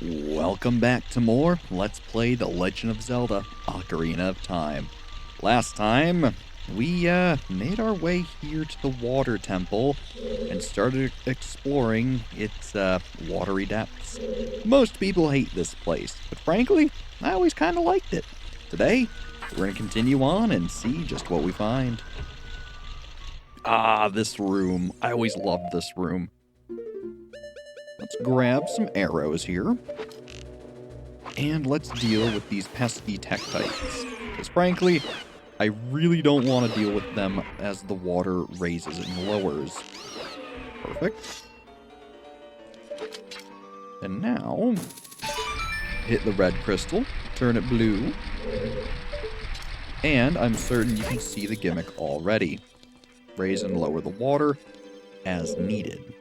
Welcome back to more Let's Play The Legend of Zelda Ocarina of Time. Last time, we made our way here to the Water Temple and started exploring its watery depths. Most people hate this place, but frankly, I always kind of liked it. Today, we're going to continue on and see just what we find. Ah, this room. I always loved this room. Let's grab some arrows here. And let's deal with these pesky Tektites. Because frankly, I really don't want to deal with them as the water raises and lowers. Perfect. And now, hit the red crystal, turn it blue. And I'm certain you can see the gimmick already. Raise and lower the water as needed.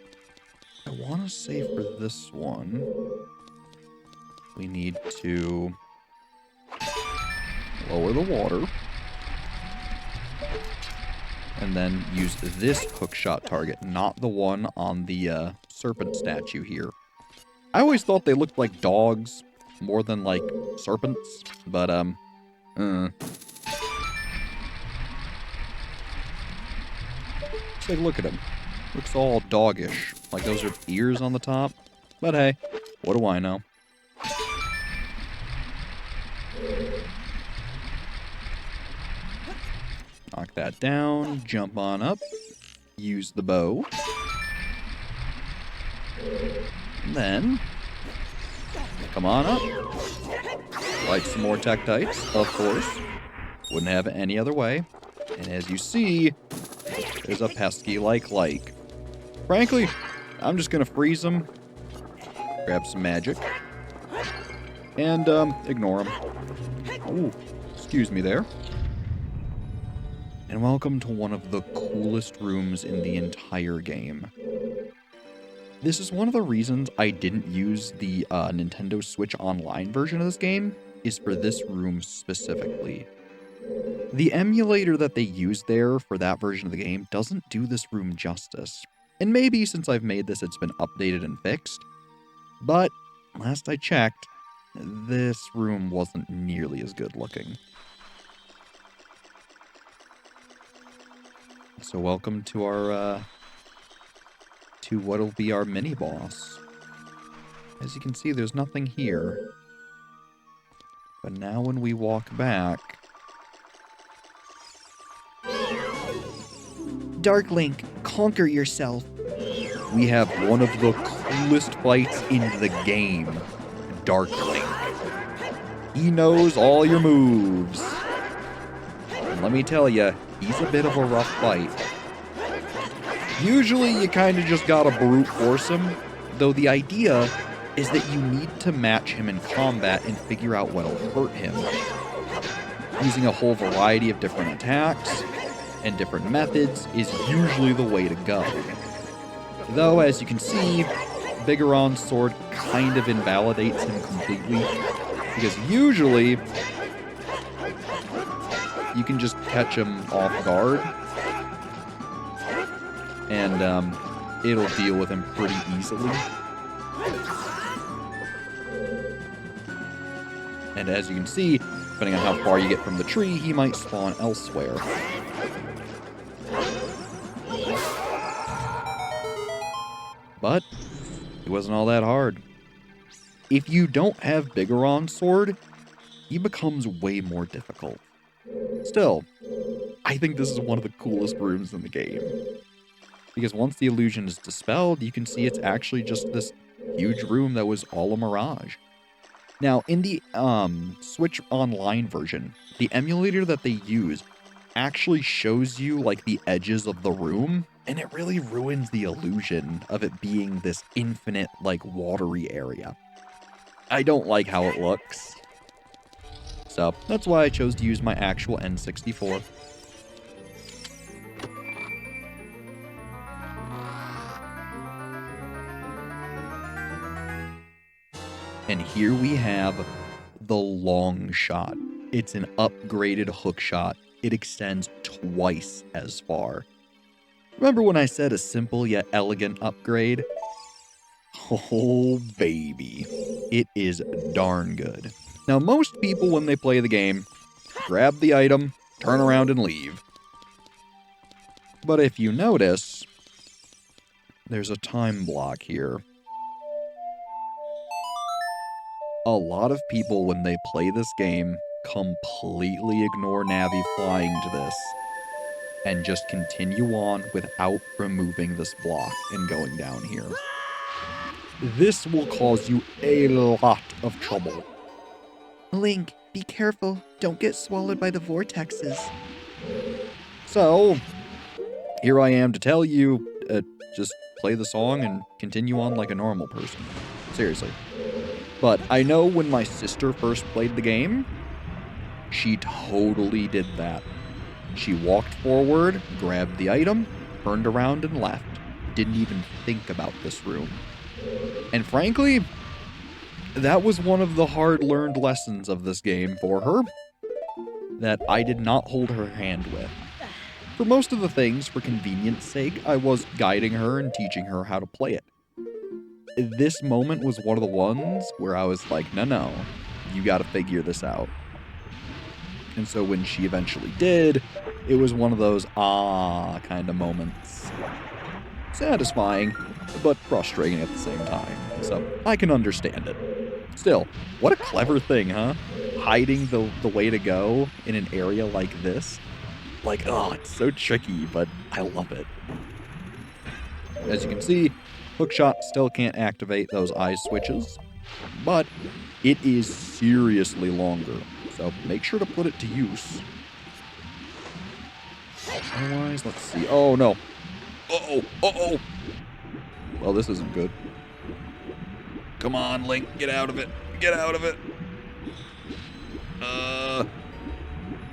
I want to say for this one, we need to lower the water and then use this hookshot target, not the one on the serpent statue here. I always thought they looked like dogs more than like serpents, but just like look at him. Looks all doggish, like those are ears on the top. But hey, what do I know? Knock that down, jump on up, use the bow. And then, come on up. Light some more Tektites, of course. Wouldn't have it any other way. And as you see, there's a pesky like. Frankly, I'm just gonna freeze them, grab some magic, and ignore them. Ooh, excuse me there. And welcome to one of the coolest rooms in the entire game. This is one of the reasons I didn't use the Nintendo Switch Online version of this game, is for this room specifically. The emulator that they used there for that version of the game doesn't do this room justice. And maybe since I've made this, it's been updated and fixed. But last I checked, this room wasn't nearly as good looking. So welcome to our, to what'll be our mini-boss. As you can see, there's nothing here. But now when we walk back... Dark Link, conquer yourself. We have one of the coolest fights in the game. Dark Link. He knows all your moves. And let me tell you, he's a bit of a rough fight. Usually you kind of just gotta brute force him, though the idea is that you need to match him in combat and figure out what'll hurt him. Using a whole variety of different attacks and different methods is usually the way to go. Though, as you can see, Bigoron's sword kind of invalidates him completely, because usually you can just catch him off guard, and it'll deal with him pretty easily. And as you can see, depending on how far you get from the tree, he might spawn elsewhere. But it wasn't all that hard. If you don't have Bigoron's sword, he becomes way more difficult. Still, I think this is one of the coolest rooms in the game. Because once the illusion is dispelled, you can see it's actually just this huge room that was all a mirage. Now, in the Switch Online version, the emulator that they use actually shows you like the edges of the room, and it really ruins the illusion of it being this infinite, like, watery area. I don't like how it looks. So, that's why I chose to use my actual N64. And here we have the long shot. It's an upgraded hook shot. It extends twice as far. Remember when I said a simple yet elegant upgrade? Oh, baby. It is darn good. Now, most people, when they play the game, grab the item, turn around, and leave. But if you notice, there's a time block here. A lot of people, when they play this game, completely ignore Navi flying to this and just continue on without removing this block and going down here. This will cause you a lot of trouble. Link, be careful. Don't get swallowed by the vortexes. So, here I am to tell you, just play the song and continue on like a normal person. Seriously. But I know when my sister first played the game, she totally did that. She walked forward, grabbed the item, turned around and left. Didn't even think about this room. And frankly, that was one of the hard-learned lessons of this game for her that I did not hold her hand with. For most of the things, for convenience sake, I was guiding her and teaching her how to play it. This moment was one of the ones where I was like, no, you gotta figure this out. And so when she eventually did, it was one of those kind of moments. Satisfying, but frustrating at the same time. So I can understand it. Still, what a clever thing, huh? Hiding the way to go in an area like this. Like, it's so tricky, but I love it. As you can see, Hookshot still can't activate those eye switches, but it is seriously longer, so make sure to put it to use. Otherwise, let's see. Oh, no. Uh-oh. Well, this isn't good. Come on, Link, get out of it. Get out of it.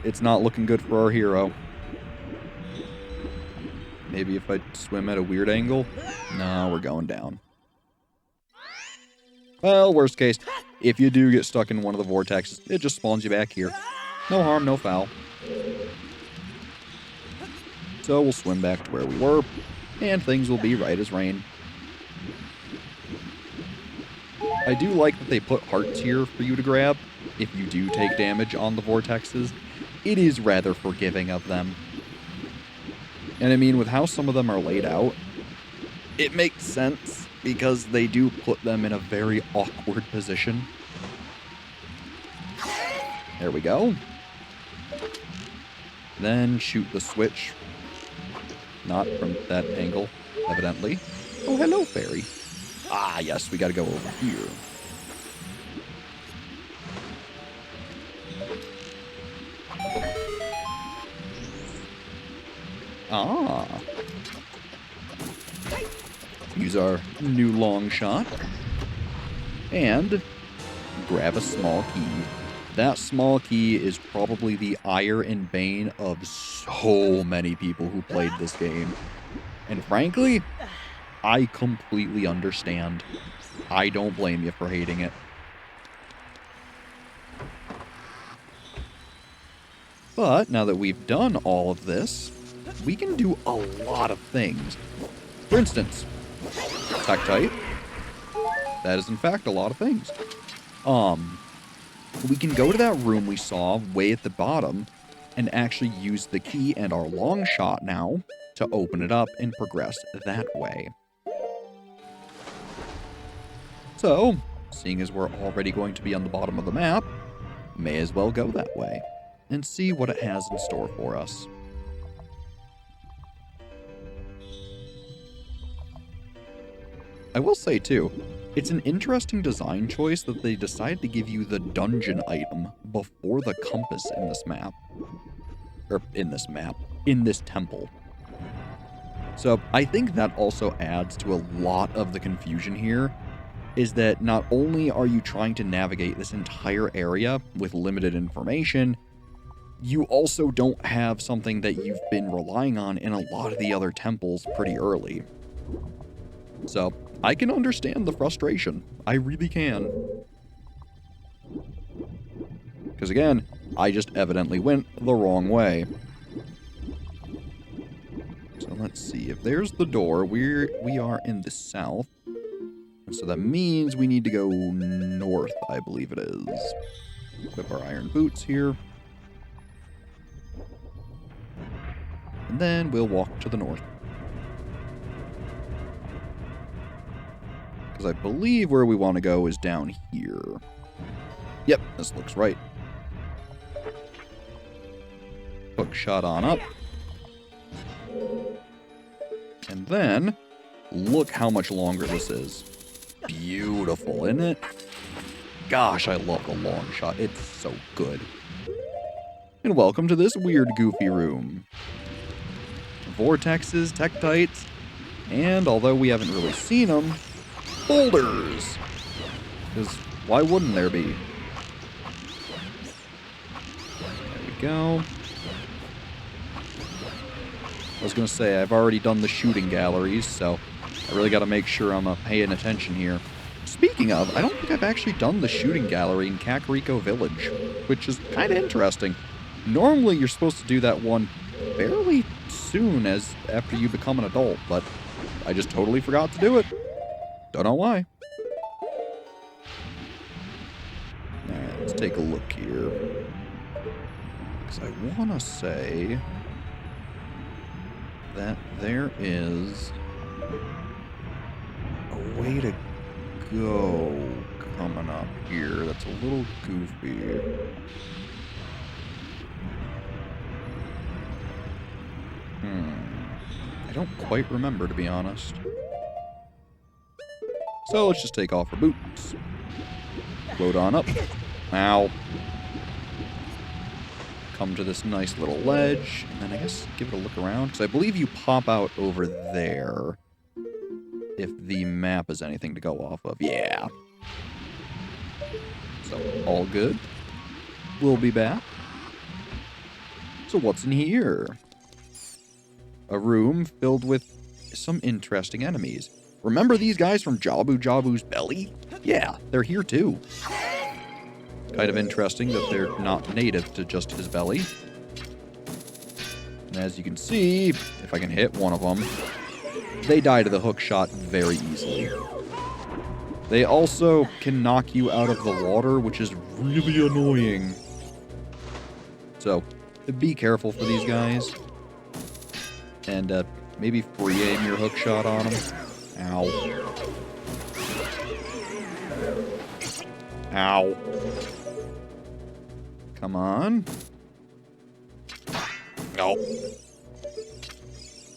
It's not looking good for our hero. Maybe if I swim at a weird angle? No, we're going down. Well, worst case, if you do get stuck in one of the vortexes, it just spawns you back here. No harm, no foul. So we'll swim back to where we were, and things will be right as rain. I do like that they put hearts here for you to grab if you do take damage on the vortexes. It is rather forgiving of them. And I mean, with how some of them are laid out, it makes sense because they do put them in a very awkward position. There we go. Then shoot the switch. Not from that angle, evidently. Oh, hello, fairy. Ah, yes, we gotta go over here. Use our new long shot. And grab a small key. That small key is probably the ire and bane of so many people who played this game. And frankly, I completely understand. I don't blame you for hating it. But now that we've done all of this, we can do a lot of things. For instance, Tektite. That is in fact a lot of things. We can go to that room we saw way at the bottom and actually use the key and our long shot now to open it up and progress that way. So, seeing as we're already going to be on the bottom of the map, may as well go that way and see what it has in store for us. I will say too, it's an interesting design choice that they decided to give you the dungeon item before the compass in this map. In this temple. So I think that also adds to a lot of the confusion here, is that not only are you trying to navigate this entire area with limited information, you also don't have something that you've been relying on in a lot of the other temples pretty early. So I can understand the frustration. I really can. Because again, I just evidently went the wrong way. So let's see. If there's the door, we are in the south. So that means we need to go north, I believe it is. Equip our iron boots here. And then we'll walk to the north. Because I believe where we want to go is down here. Yep, this looks right. Hook shot on up. And then, look how much longer this is. Beautiful, isn't it? Gosh, I love the long shot. It's so good. And welcome to this weird, goofy room. Vortexes, tektites, and although we haven't really seen them, boulders. Because why wouldn't there be? There we go. I was going to say, I've already done the shooting galleries, so I really got to make sure I'm paying attention here. Speaking of, I don't think I've actually done the shooting gallery in Kakariko Village, which is kind of interesting. Normally, you're supposed to do that one fairly soon as after you become an adult, but I just totally forgot to do it. Don't know why. Alright, let's take a look here. Because I want to say that there is a way to go coming up here that's a little goofy. I don't quite remember, to be honest. So let's just take off our boots. Load on up. Ow. Come to this nice little ledge, and then I guess give it a look around, because I believe you pop out over there if the map is anything to go off of. Yeah. So, all good. We'll be back. So what's in here? A room filled with some interesting enemies. Remember these guys from Jabu Jabu's belly? Yeah, they're here too. Kind of interesting that they're not native to just his belly. And as you can see, if I can hit one of them, they die to the hook shot very easily. They also can knock you out of the water, which is really annoying. So, be careful for these guys. And maybe free aim your hook shot on them. Ow. Ow. Come on. No.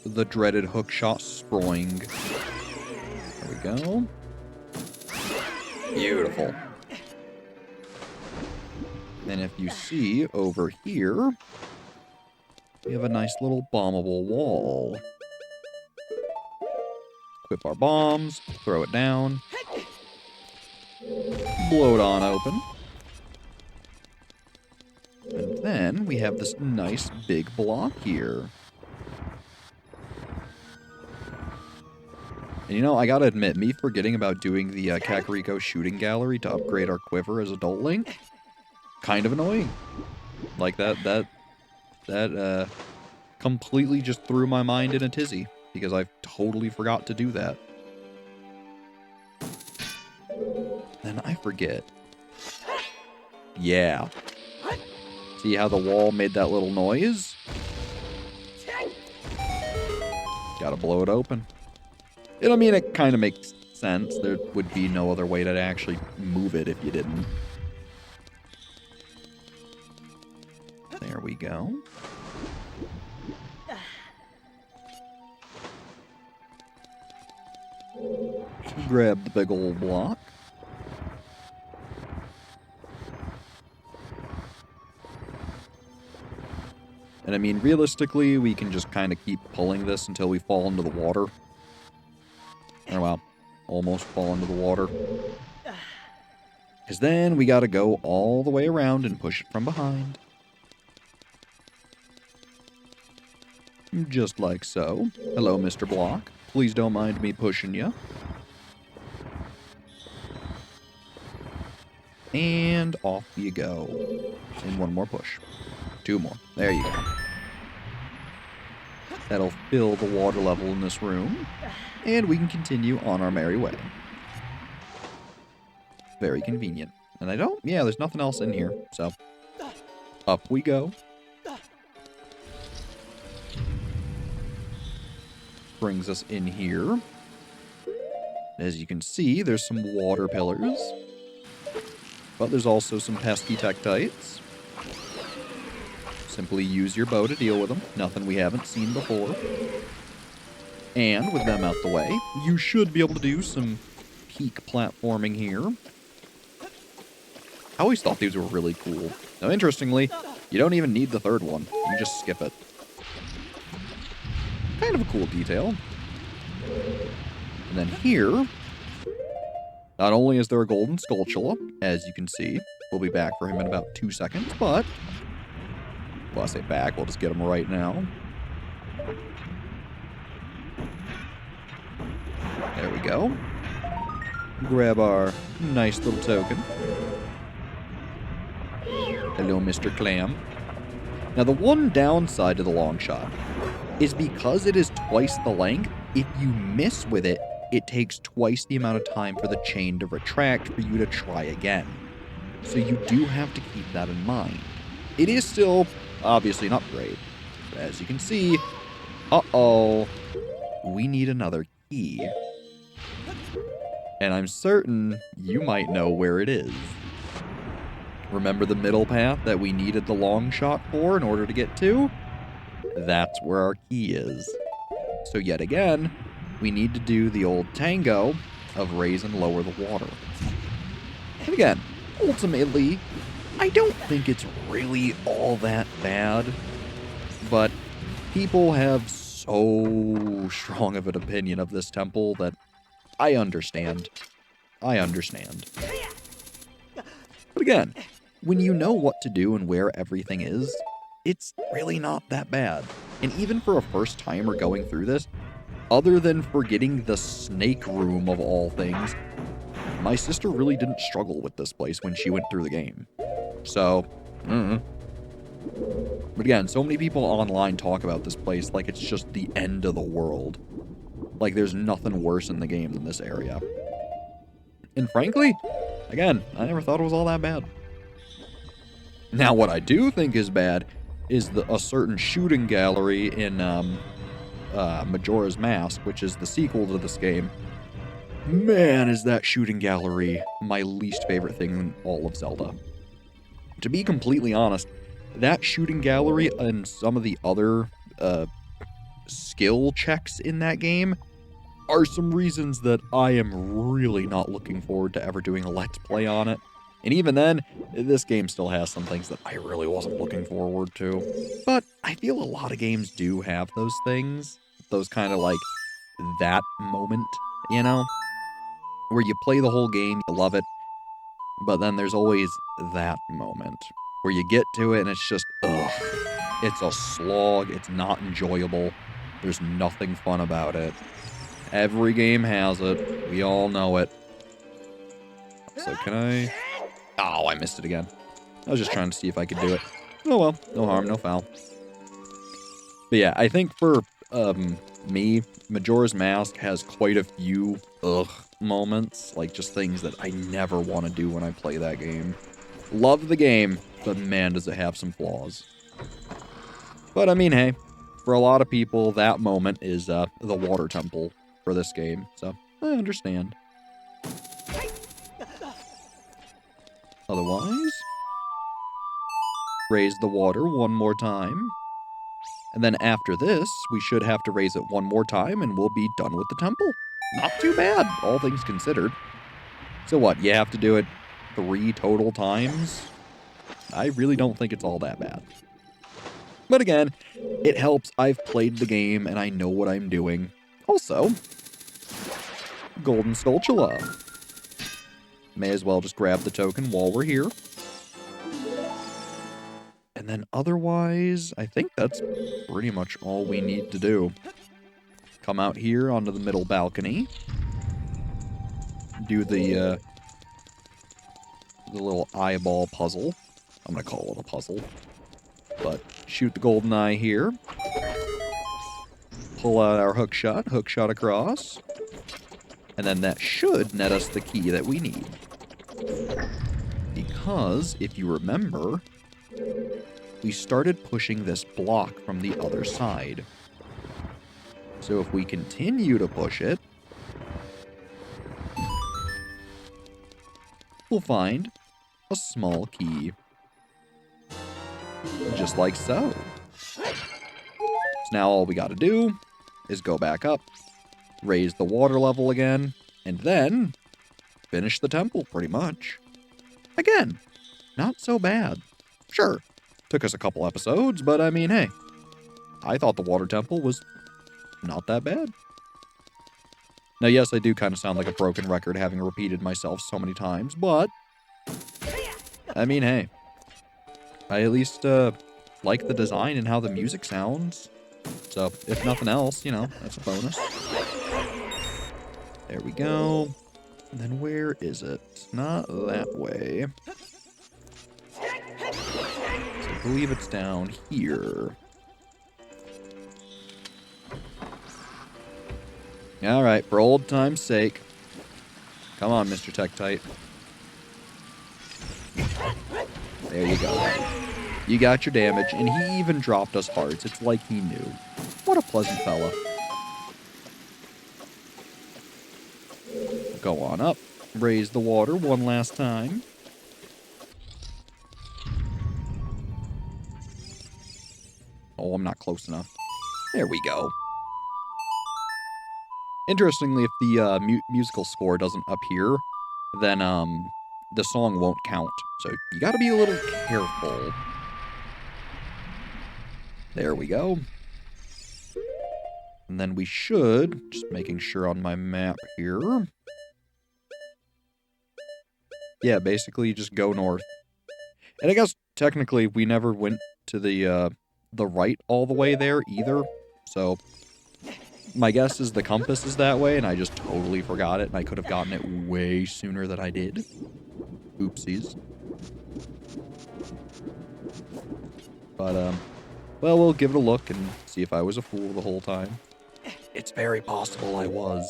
The dreaded hook shot sproing. There we go. Beautiful. And if you see over here, we have a nice little bombable wall. Equip our bombs, throw it down, blow it on open. And then we have this nice big block here. And you know, I gotta admit, me forgetting about doing the Kakariko shooting gallery to upgrade our quiver as Adult Link, kind of annoying. Like that completely just threw my mind in a tizzy, because I totally forgot to do that. Then I forget. Yeah. See how the wall made that little noise? Gotta blow it open. I mean, it kind of makes sense. There would be no other way to actually move it if you didn't. There we go. Grab the big old block. And I mean, realistically, we can just kind of keep pulling this until we fall into the water. Or, well, almost fall into the water. Because then we gotta go all the way around and push it from behind. Just like so. Hello, Mr. Block. Please don't mind me pushing you. And off you go. And one more push. Two more. There you go. That'll fill the water level in this room. And we can continue on our merry way. Very convenient. And yeah, there's nothing else in here. So, up we go. Brings us in here. As you can see, there's some water pillars. But there's also some pesky Tektites. Simply use your bow to deal with them. Nothing we haven't seen before. And with them out the way, you should be able to do some peak platforming here. I always thought these were really cool. Now, interestingly, you don't even need the third one. You can just skip it. Kind of a cool detail. And then here, not only is there a golden Skulltula, as you can see, we'll be back for him in about 2 seconds, but, well, I say back, we'll just get him right now. There we go. Grab our nice little token. Hello, Mr. Clam. Now, the one downside to the long shot is because it is twice the length, if you miss with it, it takes twice the amount of time for the chain to retract for you to try again. So you do have to keep that in mind. It is still, obviously, an upgrade. As you can see, uh-oh, we need another key. And I'm certain you might know where it is. Remember the middle path that we needed the long shot for in order to get to? That's where our key is. So yet again, we need to do the old tango of raise and lower the water. And again, ultimately, I don't think it's really all that bad, but people have so strong of an opinion of this temple that I understand. I understand. But again, when you know what to do and where everything is, it's really not that bad. And even for a first timer going through this, other than forgetting the snake room of all things, my sister really didn't struggle with this place when she went through the game. So, But again, so many people online talk about this place like it's just the end of the world. Like there's nothing worse in the game than this area. And frankly, again, I never thought it was all that bad. Now, what I do think is bad is a certain shooting gallery in Majora's Mask, which is the sequel to this game. Man, is that shooting gallery my least favorite thing in all of Zelda. To be completely honest, that shooting gallery and some of the other skill checks in that game are some reasons that I am really not looking forward to ever doing a Let's Play on it. And even then, this game still has some things that I really wasn't looking forward to. But I feel a lot of games do have those things. Those kind of like that moment, you know? Where you play the whole game, you love it. But then there's always that moment where you get to it and it's just, ugh. It's a slog. It's not enjoyable. There's nothing fun about it. Every game has it. We all know it. So can I... Oh, I missed it again. I was just trying to see if I could do it. Oh well, no harm, no foul. But yeah, I think for me, Majora's Mask has quite a few moments. Like just things that I never want to do when I play that game. Love the game, but man, does it have some flaws. But I mean, hey, for a lot of people, that moment is the water temple for this game. So I understand. Otherwise, raise the water one more time. And then after this, we should have to raise it one more time and we'll be done with the temple. Not too bad, all things considered. So what, you have to do it 3 total times? I really don't think it's all that bad. But again, it helps. I've played the game and I know what I'm doing. Also, Golden Skulltula. May as well just grab the token while we're here. And then otherwise, I think that's pretty much all we need to do. Come out here onto the middle balcony. Do the little eyeball puzzle. I'm going to call it a puzzle. But shoot the golden eye here. Pull out our hook shot across. And then that should net us the key that we need. because, if you remember, we started pushing this block from the other side. So if we continue to push it, we'll find a small key. Just like so. So now all we gotta do is go back up, raise the water level again, and then finish the temple, pretty much. Again, not so bad. Sure, took us a couple episodes, but I mean, hey, I thought the water temple was not that bad. Now, yes, I do kind of sound like a broken record having repeated myself so many times, but I mean, hey, I at least like the design and how the music sounds. So, if nothing else, you know, that's a bonus. There we go. And then where is it? Not that way. So I believe it's down here. Alright, for old time's sake. Come on, Mr. Tektite. There you go. You got your damage, and he even dropped us hearts. It's like he knew. What a pleasant fella. Go on up. Raise the water one last time. Oh, I'm not close enough. There we go. Interestingly, if the musical score doesn't appear, then the song won't count. So you gotta be a little careful. There we go. And then we should, just making sure on my map here. Yeah, basically just go north. And I guess technically we never went to the right all the way there either. So my guess is the compass is that way, and I just totally forgot it, and I could have gotten it way sooner than I did. Oopsies. But, well, we'll give it a look and see if I was a fool the whole time. It's very possible I was.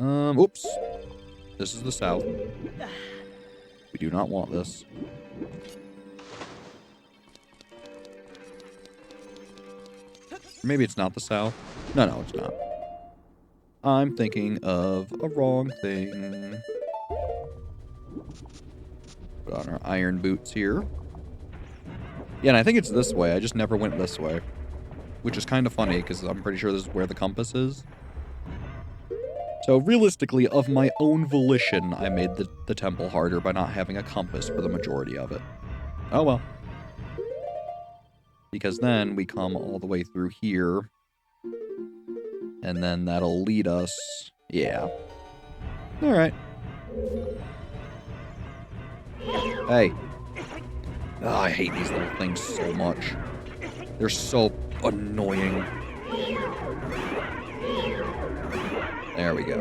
Oops. This is the south. We do not want this. Maybe it's not the south. No, it's not. I'm thinking of a wrong thing. Put on our iron boots here. Yeah, and I think it's this way. I just never went this way. Which is kind of funny, because I'm pretty sure this is where the compass is. So, realistically, of my own volition, I made the temple harder by not having a compass for the majority of it. Oh well. Because then we come all the way through here. And then that'll lead us... Yeah. Alright. Hey. Oh, I hate these little things so much. They're so annoying. There we go.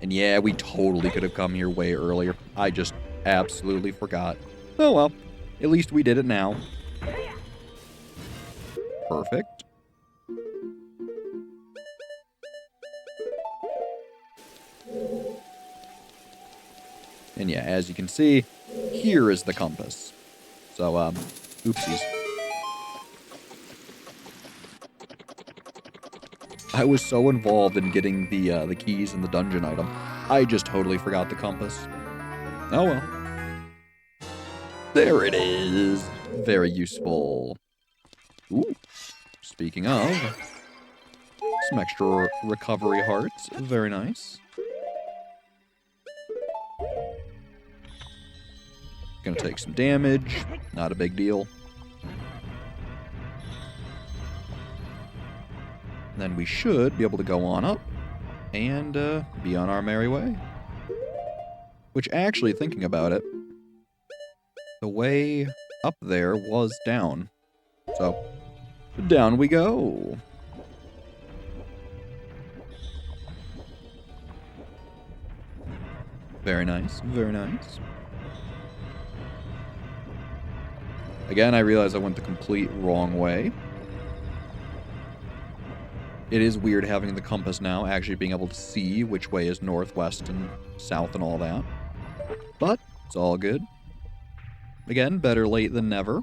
And yeah, we totally could have come here way earlier. I just absolutely forgot. Oh well. At least we did it now. Perfect. And yeah, as you can see, here is the compass. So, oopsies. I was so involved in getting the keys and the dungeon item, I just totally forgot the compass. Oh well. There it is. Very useful. Ooh. Speaking of, some extra recovery hearts. Very nice. Gonna take some damage. Not a big deal. Then we should be able to go on up and be on our merry way. Which, actually, thinking about it, the way up there was down. So, down we go. Very nice, very nice. Again, I realize I went the complete wrong way. It is weird having the compass now, actually being able to see which way is northwest and south and all that. But it's all good. Again, better late than never.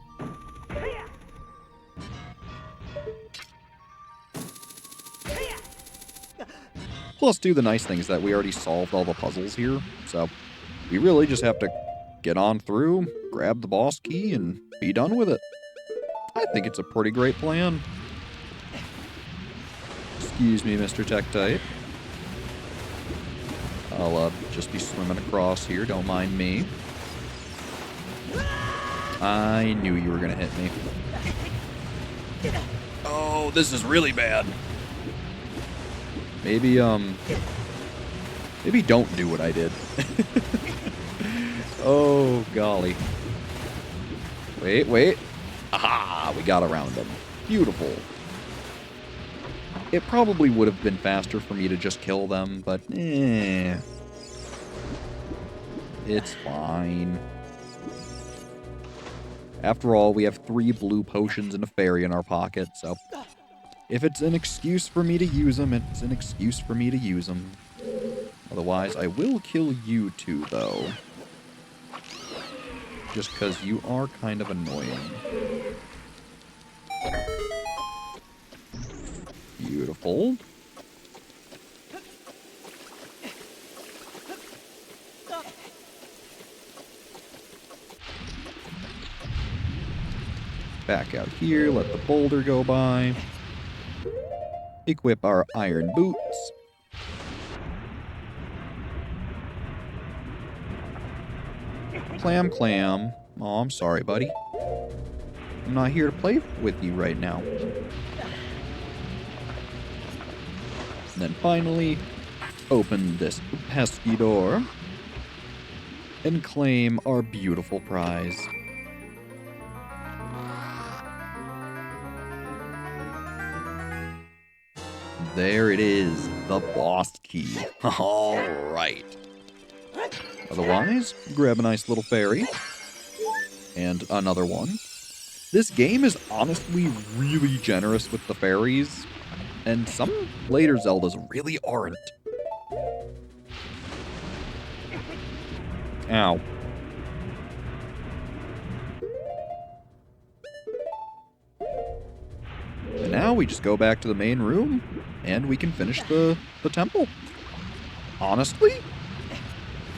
Plus, too, the nice thing is that we already solved all the puzzles here, so we really just have to get on through, grab the boss key, and be done with it. I think it's a pretty great plan. Excuse me, Mr. Tektite. I'll just be swimming across here, don't mind me. I knew you were gonna hit me. Oh, this is really bad. Maybe don't do what I did. Oh, golly. Wait. Aha, we got around him. Beautiful. It probably would have been faster for me to just kill them, but it's fine. After all, we have 3 blue potions and a fairy in our pocket, so if it's an excuse for me to use them, it's an excuse for me to use them. Otherwise, I will kill you two, though. Just because you are kind of annoying. Beautiful. Back out here, let the boulder go by. Equip our iron boots. Clam. Oh, I'm sorry, buddy. I'm not here to play with you right now. And then finally, open this pesky door and claim our beautiful prize. There it is, the boss key. All right. Otherwise, grab a nice little fairy. And another one. This game is honestly really generous with the fairies. And some later Zeldas really aren't. Ow. And now we just go back to the main room, and we can finish the temple. Honestly,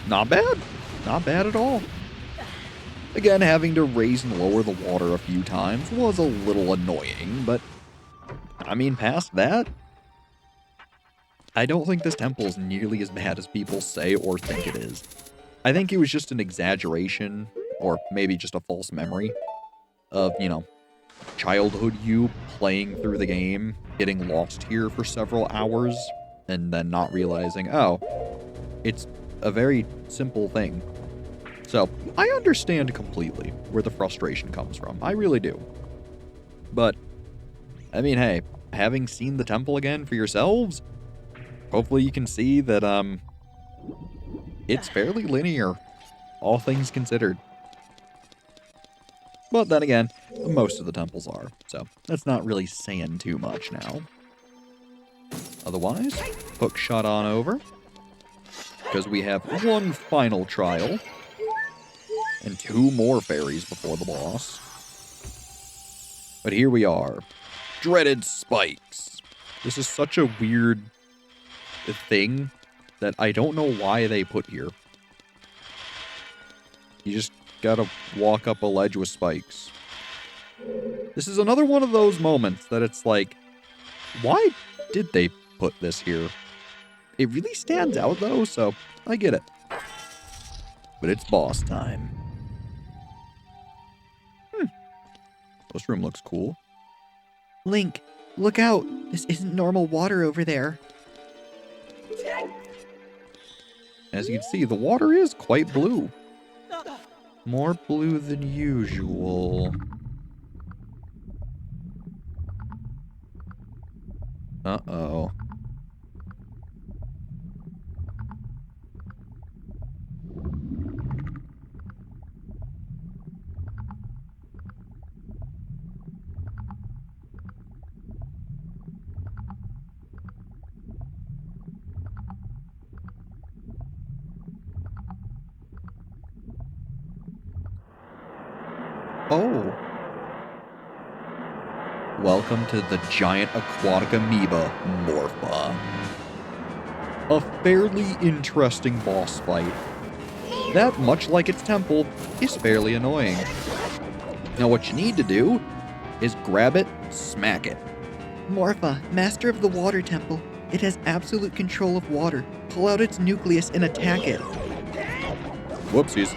not bad. Not bad at all. Again, having to raise and lower the water a few times was a little annoying, but I mean, past that, I don't think this temple is nearly as bad as people say or think it is. I think it was just an exaggeration, or maybe just a false memory of, you know, childhood you playing through the game, getting lost here for several hours, and then not realizing, oh, it's a very simple thing. So, I understand completely where the frustration comes from. I really do. But, I mean, hey, having seen the temple again for yourselves, hopefully you can see that, it's fairly linear, all things considered. But then again, most of the temples are, so that's not really saying too much now. Otherwise, hook shot on over, because we have one final trial, and 2 more fairies before the boss. But here we are, dreaded spikes. This is such a weird thing that I don't know why they put here. You just gotta walk up a ledge with spikes. This is another one of those moments that it's like, why did they put this here? It really stands out though, so I get it. But it's boss time. This room looks cool. Link, look out! This isn't normal water over there. As you can see, the water is quite blue. More blue than usual. Uh-oh. Oh. Welcome to the giant aquatic amoeba, Morpha. A fairly interesting boss fight. That, much like its temple, is fairly annoying. Now what you need to do is grab it, smack it. Morpha, master of the water temple. It has absolute control of water. Pull out its nucleus and attack it. Whoopsies.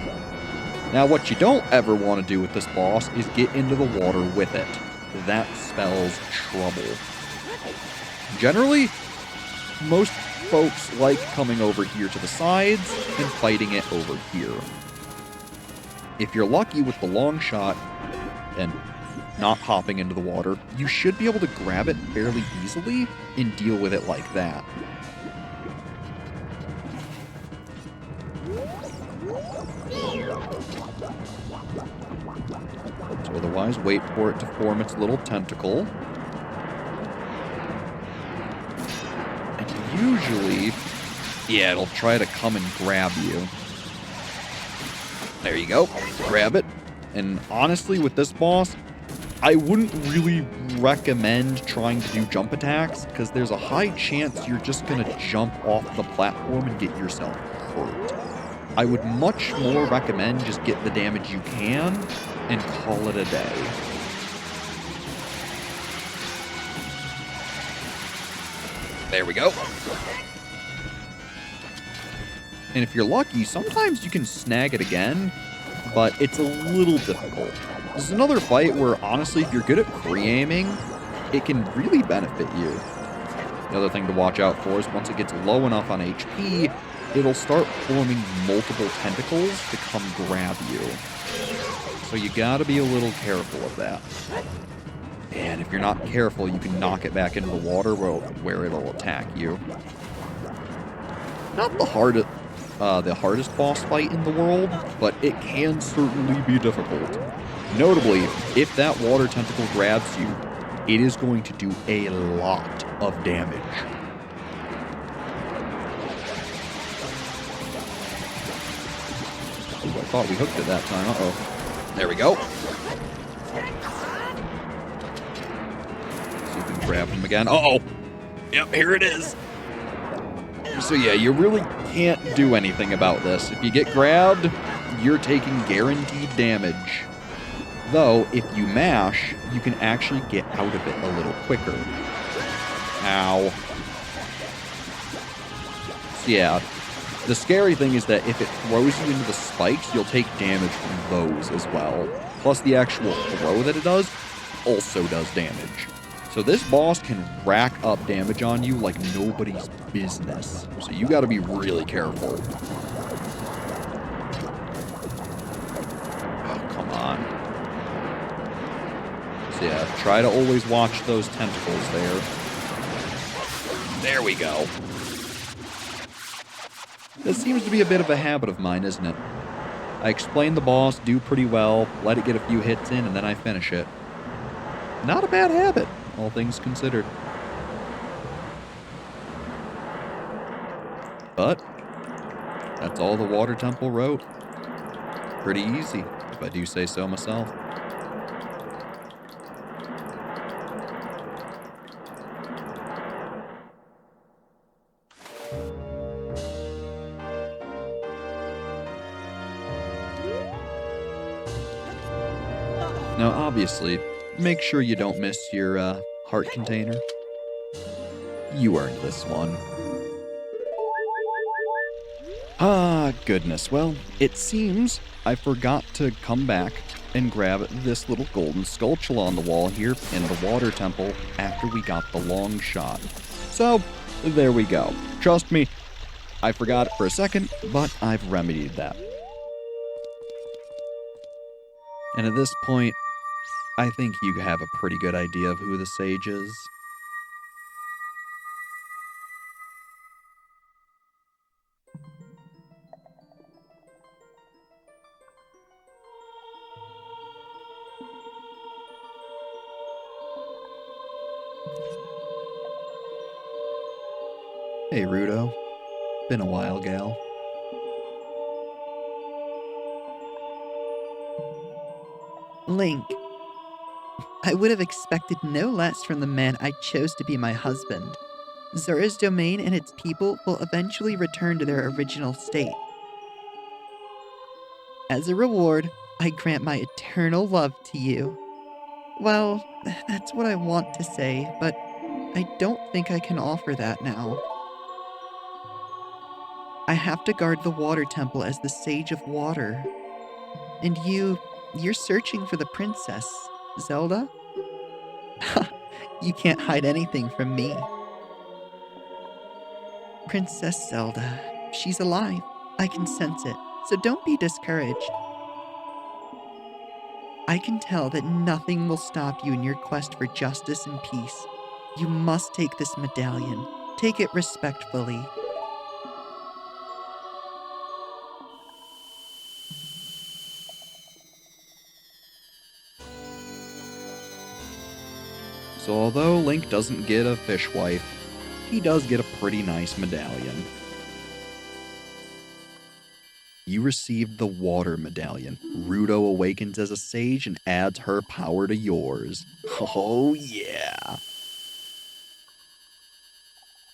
Now what you don't ever want to do with this boss is get into the water with it. That spells trouble. Generally, most folks like coming over here to the sides and fighting it over here. If you're lucky with the long shot and not hopping into the water, you should be able to grab it fairly easily and deal with it like that. So otherwise, wait for it to form its little tentacle. And usually, yeah, it'll try to come and grab you. There you go. Grab it. And honestly, with this boss, I wouldn't really recommend trying to do jump attacks, because there's a high chance you're just going to jump off the platform and get yourself hurt. I would much more recommend just get the damage you can and call it a day. There we go. And if you're lucky, sometimes you can snag it again, but it's a little difficult. This is another fight where, honestly, if you're good at pre-aiming, it can really benefit you. The other thing to watch out for is once it gets low enough on HP, it'll start forming multiple tentacles to come grab you. So you gotta be a little careful of that. And if you're not careful, you can knock it back into the water where it'll attack you. Not the hardest boss fight in the world, but it can certainly be difficult. Notably, if that water tentacle grabs you, it is going to do a lot of damage. Ooh, I thought we hooked it that time. Uh-oh. There we go. See if we can grab him again. Uh-oh. Yep, here it is. So yeah, you really can't do anything about this. If you get grabbed, you're taking guaranteed damage. Though, if you mash, you can actually get out of it a little quicker. Ow. So yeah, the scary thing is that if it throws you into the spikes, you'll take damage from those as well. Plus, the actual throw that it does also does damage. So this boss can rack up damage on you like nobody's business. So you gotta be really careful. Oh, come on. So yeah, try to always watch those tentacles there. There we go. This seems to be a bit of a habit of mine, isn't it? I explain the boss, do pretty well, let it get a few hits in, and then I finish it. Not a bad habit, all things considered. But that's all the water temple wrote. Pretty easy, if I do say so myself. Now, obviously, make sure you don't miss your heart container. You earned this one. Ah, goodness. Well, it seems I forgot to come back and grab this little golden sculpture on the wall here in the water temple after we got the long shot. So, there we go. Trust me, I forgot it for a second, but I've remedied that. And at this point, I think you have a pretty good idea of who the sage is. Hey, Rudo. Been a while, gal. Link, I would have expected no less from the man I chose to be my husband. Zura's domain and its people will eventually return to their original state. As a reward, I grant my eternal love to you. Well, that's what I want to say, but I don't think I can offer that now. I have to guard the water temple as the Sage of Water. And you're searching for the princess, Zelda? You can't hide anything from me. Princess Zelda, she's alive. I can sense it, so don't be discouraged. I can tell that nothing will stop you in your quest for justice and peace. You must take this medallion. Take it respectfully. So although Link doesn't get a fish wife, he does get a pretty nice medallion. You received the Water Medallion. Ruto awakens as a sage and adds her power to yours. Oh yeah.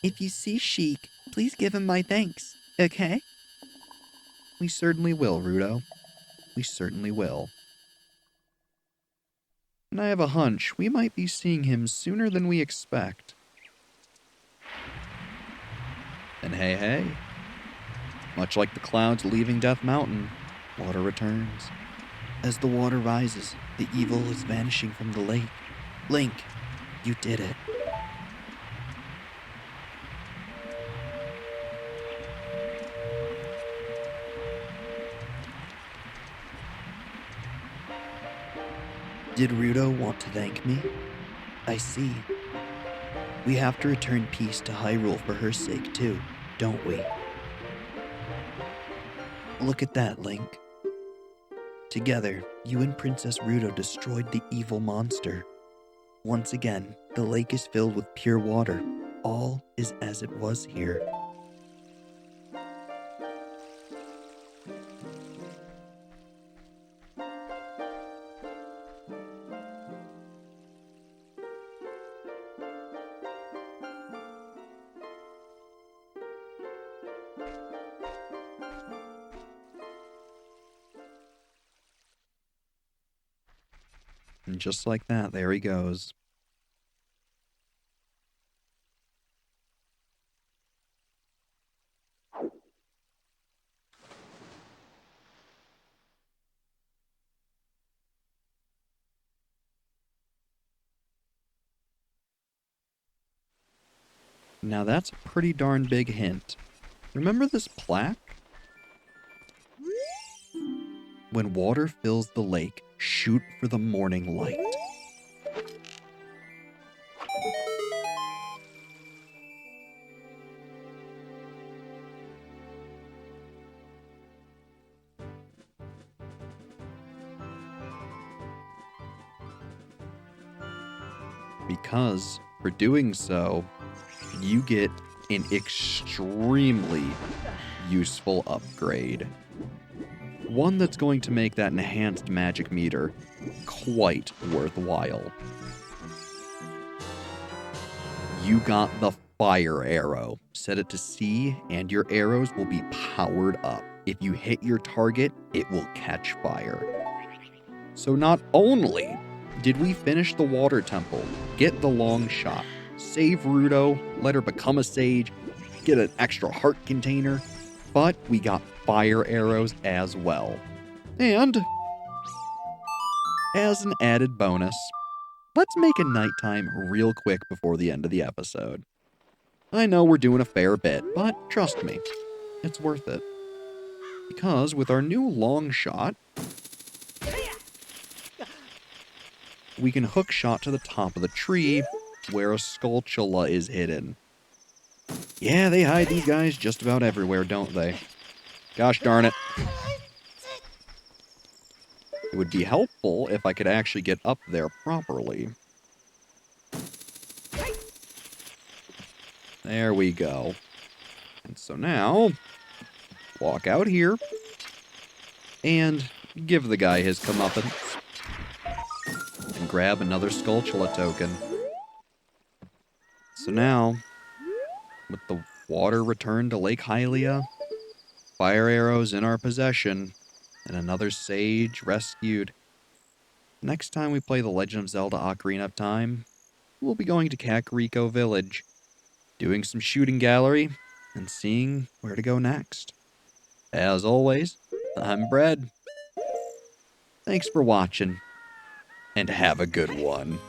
If you see Sheik, please give him my thanks, okay? We certainly will, Ruto. We certainly will. And I have a hunch we might be seeing him sooner than we expect. And hey, much like the clouds leaving Death Mountain, water returns. As the water rises, the evil is vanishing from the lake. Link, you did it. Did Ruto want to thank me? I see. We have to return peace to Hyrule for her sake too, don't we? Look at that, Link. Together, you and Princess Ruto destroyed the evil monster. Once again, the lake is filled with pure water. All is as it was here. And just like that, there he goes. Now that's a pretty darn big hint. Remember this plaque? When water fills the lake, shoot for the morning light. Because for doing so, you get an extremely useful upgrade. One that's going to make that enhanced magic meter quite worthwhile. You got the fire arrow. Set it to C and your arrows will be powered up. If you hit your target, it will catch fire. So not only did we finish the water temple, get the long shot, save Ruto, let her become a sage, get an extra heart container, but we got fire arrows as well. And as an added bonus, let's make a nighttime real quick before the end of the episode. I know we're doing a fair bit, but trust me, it's worth it. Because with our new long shot, we can hook shot to the top of the tree where a Skulltula is hidden. Yeah, they hide these guys just about everywhere, don't they? Gosh darn it. It would be helpful if I could actually get up there properly. There we go. And so now, walk out here and give the guy his comeuppance. grab another Skulltula token. So now, with the water returned to Lake Hylia, fire arrows in our possession, and another sage rescued, next time we play The Legend of Zelda Ocarina of Time, we'll be going to Kakariko Village, doing some shooting gallery, and seeing where to go next. As always, I'm Brad. Thanks for watching, and have a good one.